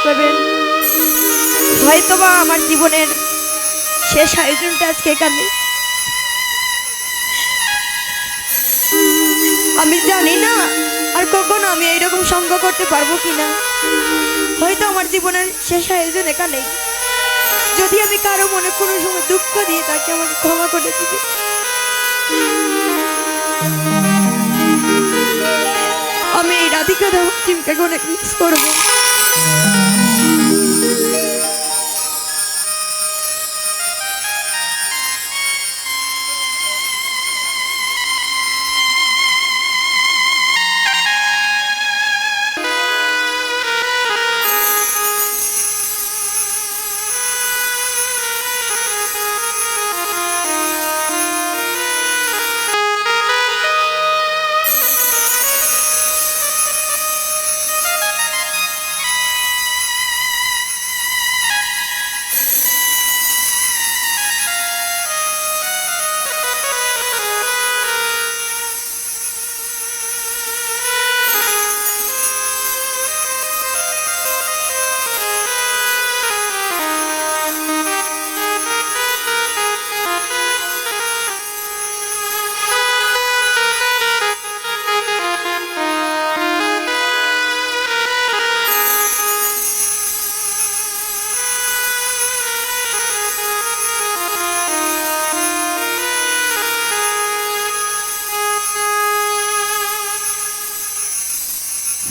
করবেন। হয়তোবা আমার জীবনের শেষ আয়োজনটা আজকে এখানে। আমি জানি না আর কখনো আমি এইরকম সঙ্গ করতে পারবো কিনা। হয়তো আমার জীবনের শেষ আয়োজন এখানেই। যদি আমি কারো মনে কোনো সময় দুঃখ দিয়ে তাকে আমাকে ক্ষমা করে দিবে। আমি এই রাধিকা দামচিমকে অনেক মিস করবো।